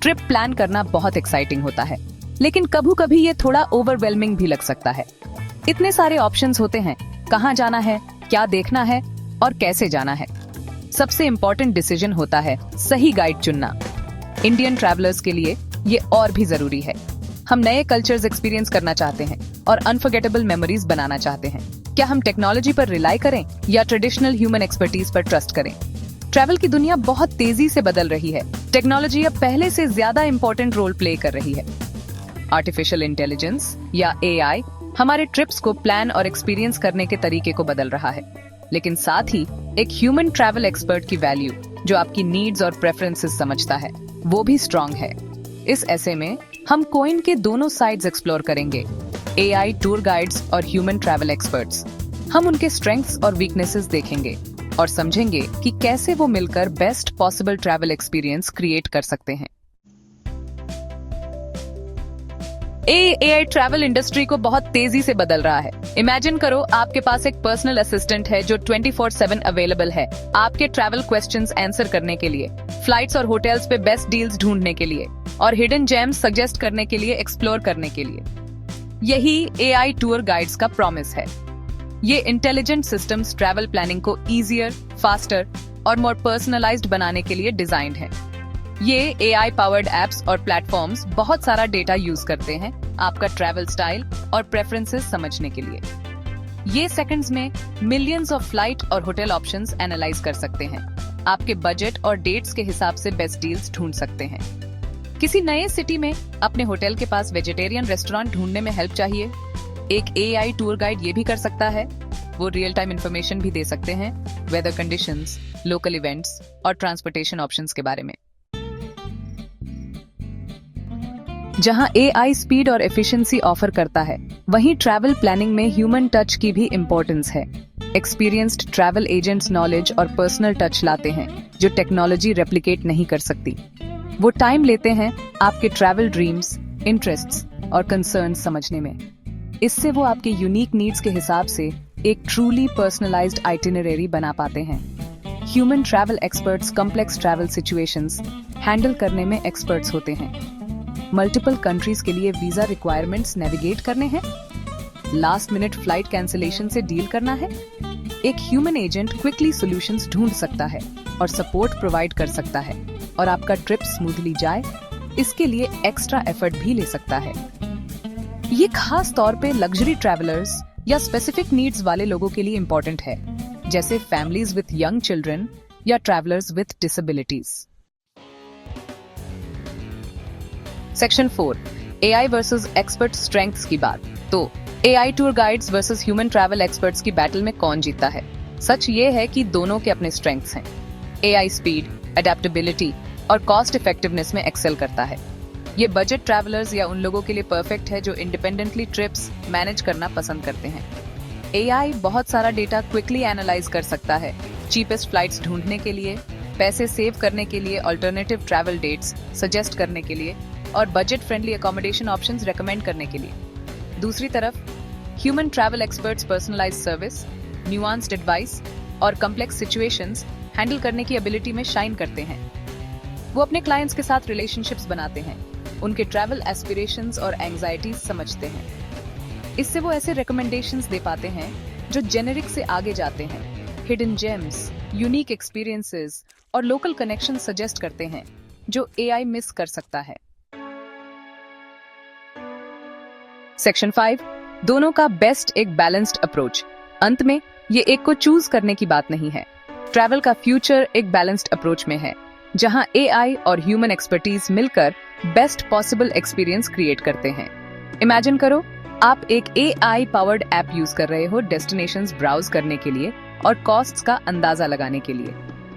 Trip plan करना बहुत exciting होता है, लेकिन कभी-कभी ये थोड़ा ओवरवेलमिंग भी लग सकता है। इतने सारे ऑप्शंस होते हैं, कहाँ जाना है, क्या देखना है और कैसे जाना है। सबसे इम्पोर्टेंट डिसीजन होता है सही गाइड चुनना। इंडियन ट्रैवलर्स के लिए ये और भी जरूरी है। हम नए कल्चर्स एक्सपीरियंस करना चाहते हैं और अनफॉरगेटेबल मेमोरीज बनाना चाहते हैं। क्या हम टेक्नोलॉजी पर रिलाई करें या ट्रेडिशनल ह्यूमन एक्सपर्टीज पर ट्रस्ट करें? ट्रैवल की दुनिया बहुत तेजी से बदल रही है। टेक्नोलॉजी अब पहले से ज्यादा इंपॉर्टेंट रोल प्ले कर रही है। आर्टिफिशियल इंटेलिजेंस या एआई हमारे ट्रिप्स को प्लान और एक्सपीरियंस करने के तरीके को बदल रहा है, लेकिन साथ ही एक ह्यूमन ट्रैवल एक्सपर्ट की वैल्यू, जो आपकी नीड्स और प्रेफरेंसेस समझता है, वो भी स्ट्रांग है। इस ऐसे में हम कॉइन के दोनों साइड्स एक्सप्लोर करेंगे, एआई टूर गाइड्स और ह्यूमन ट्रैवल एक्सपर्ट्स। हम उनके स्ट्रेंथ्स और वीकनेसेस देखेंगे और समझेंगे कि कैसे वो मिलकर best possible travel experience create कर सकते हैं। एआई ट्रैवल इंडस्ट्री को बहुत तेजी से बदल रहा है। इमेजिन करो, आपके पास एक पर्सनल असिस्टेंट है जो 24/7 अवेलेबल है आपके ट्रैवल क्वेश्चंस आंसर करने के लिए, फ्लाइट्स और होटल्स पे बेस्ट डील्स ढूंढने के लिए और हिडन जेम्स सजेस्ट करने के लिए, एक्सप्लोर करने के लिए। यही एआई टूर गाइड्स का प्रॉमिस है। ये इंटेलिजेंट सिस्टम्स ट्रैवल प्लानिंग को इजियर, फास्टर और मोर पर्सनलाइज्ड बनाने के लिए डिजाइन्ड है। ये एआई पावर्ड एप्स और प्लेटफॉर्म्स बहुत सारा डेटा यूज करते हैं आपका ट्रैवल स्टाइल और प्रेफरेंसेस समझने के लिए। ये सेकंड्स में मिलियंस ऑफ फ्लाइट और होटल ऑप्शंस एनालाइज कर सकते हैं, आपके बजट और डेट्स के हिसाब से बेस्ट डील्स ढूंढ सकते हैं। किसी नए सिटी में अपने होटल के पास वेजिटेरियन रेस्टोरेंट ढूंढने में हेल्प चाहिए, एक एआई टूर गाइड ये भी कर सकता है। वो रियल टाइम इंफॉर्मेशन भी दे सकते हैं, वेदर कंडीशंस, लोकल इवेंट्स और ट्रांसपोर्टेशन ऑप्शंस के बारे में। जहां एआई स्पीड और एफिशिएंसी ऑफर करता है, वहीं ट्रैवल प्लानिंग में ह्यूमन टच की भी इंपॉर्टेंस है। एक्सपीरियंस्ड ट्रैवल एजेंट्स नॉलेज और पर्सनल टच लाते हैं जो टेक्नोलॉजी रेप्लिकेट नहीं कर सकती। वो टाइम लेते हैं आपके ट्रैवल ड्रीम्स, इंटरेस्ट्स और कंसर्न्स समझने में। इससे वो आपके यूनिक नीड्स के हिसाब से एक ट्रूली पर्सनलाइज्ड आइटिनरी बना पाते हैं। Human travel experts complex travel situations handle करने में एक्सपर्ट्स होते हैं। मल्टीपल कंट्रीज के लिए वीजा रिक्वायरमेंट्स नेविगेट करने हैं, लास्ट मिनट फ्लाइट कैंसिलेशन से डील करना है। एक ह्यूमन एजेंट क्विकली सॉल्यूशंस ढूंढ सकता है और सपोर्ट प्रोवाइड कर सकता है और आपका ट्रिप स्मूथली जाए, इसके लिए एक्स्ट्रा एफर्ट भी ले सकता है। ये खास तौर पे लग्जरी ट्रैवलर्स या स्पेसिफिक नीड्स वाले लोगों के लिए इंपॉर्टेंट है, जैसे फैमिलीज विथ यंग चिल्ड्रन या travellers with disabilities. Section 4, AI versus expert strengths की बात। तो AI tour guides versus human travel experts की बैटल में कौन जीतता है? सच ये है कि दोनों के अपने स्ट्रेंथ्स हैं। एआई स्पीड, अडेप्टेबिलिटी और कॉस्ट इफेक्टिवनेस में एक्सेल करता है। ये बजट ट्रैवलर्स या उन लोगों के लिए परफेक्ट है जो इंडिपेंडेंटली ट्रिप्स मैनेज करना पसंद करते हैं। एआई बहुत सारा डेटा क्विकली एनालाइज कर सकता है, चीपेस्ट फ्लाइट्स ढूंढने के लिए, पैसे सेव करने के लिए, अल्टरनेटिव ट्रैवल डेट्स सजेस्ट करने के लिए और budget friendly accommodation options recommend करने के लिए। दूसरी तरफ human travel experts personalised service, nuanced advice और कॉम्प्लेक्स सिचुएशंस हैंडल करने की एबिलिटी में शाइन करते हैं। वो अपने क्लाइंट्स के साथ रिलेशनशिप्स बनाते हैं, उनके ट्रैवल एस्पिरेशंस और एंजाइटीज समझते हैं। इससे वो ऐसे रिकमेंडेशंस दे पाते हैं जो जेनेरिक से आगे जाते हैं, हिडन जेम्स, यूनिक एक्सपीरियंसेस और लोकल कनेक्शन सजेस्ट करते हैं जो एआई मिस कर सकता है। सेक्शन 5, दोनों का बेस्ट एक बैलेंस्ड अप्रोच। अंत में ये एक को चूज करने की बात नहीं है। ट्रैवल का फ्यूचर एक बैलेंस्ड अप्रोच में है, जहां एआई और ह्यूमन एक्सपर्टीज मिलकर बेस्ट पॉसिबल एक्सपीरियंस क्रिएट करते हैं। इमेजिन करो, आप एक एआई पावर्ड ऐप यूज कर रहे हो डेस्टिनेशंस ब्राउज करने के लिए और कॉस्ट्स का अंदाजा लगाने के लिए।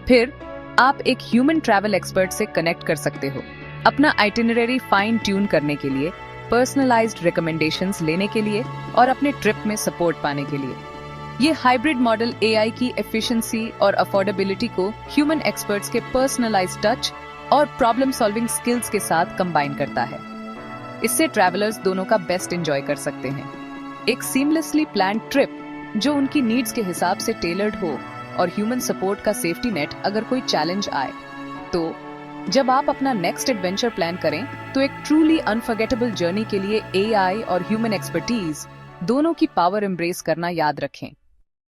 फिर आप एक ह्यूमन ट्रैवल एक्सपर्ट से कनेक्ट कर सकते हो, अपना आइटिनरी फाइन ट्यून करने के लिए, पर्सनलाइज्ड रिकमेंडेशंस लेने के लिए और अपने ट्रिप में सपोर्ट पाने के लिए। ये हाइब्रिड मॉडल एआई की एफिशिएंसी और अफोर्डेबिलिटी को ह्यूमन एक्सपर्ट्स के पर्सनलाइज्ड टच और प्रॉब्लम सॉल्विंग स्किल्स के साथ कंबाइन करता है। इससे ट्रैवलर्स दोनों का बेस्ट एंजॉय कर सकते हैं। एक सीमलेसली प्लान्ड ट्रिप जो उनकी नीड्स के हिसाब से टेलर्ड हो और ह्यूमन सपोर्ट का सेफ्टी नेट अगर कोई चैलेंज आए। तो जब आप अपना नेक्स्ट एडवेंचर प्लान करें तो एक ट्रूली अनफॉरगेटेबल जर्नी के लिए एआई और ह्यूमन एक्सपर्टीज दोनों की पावर एम्ब्रेस करना याद रखें।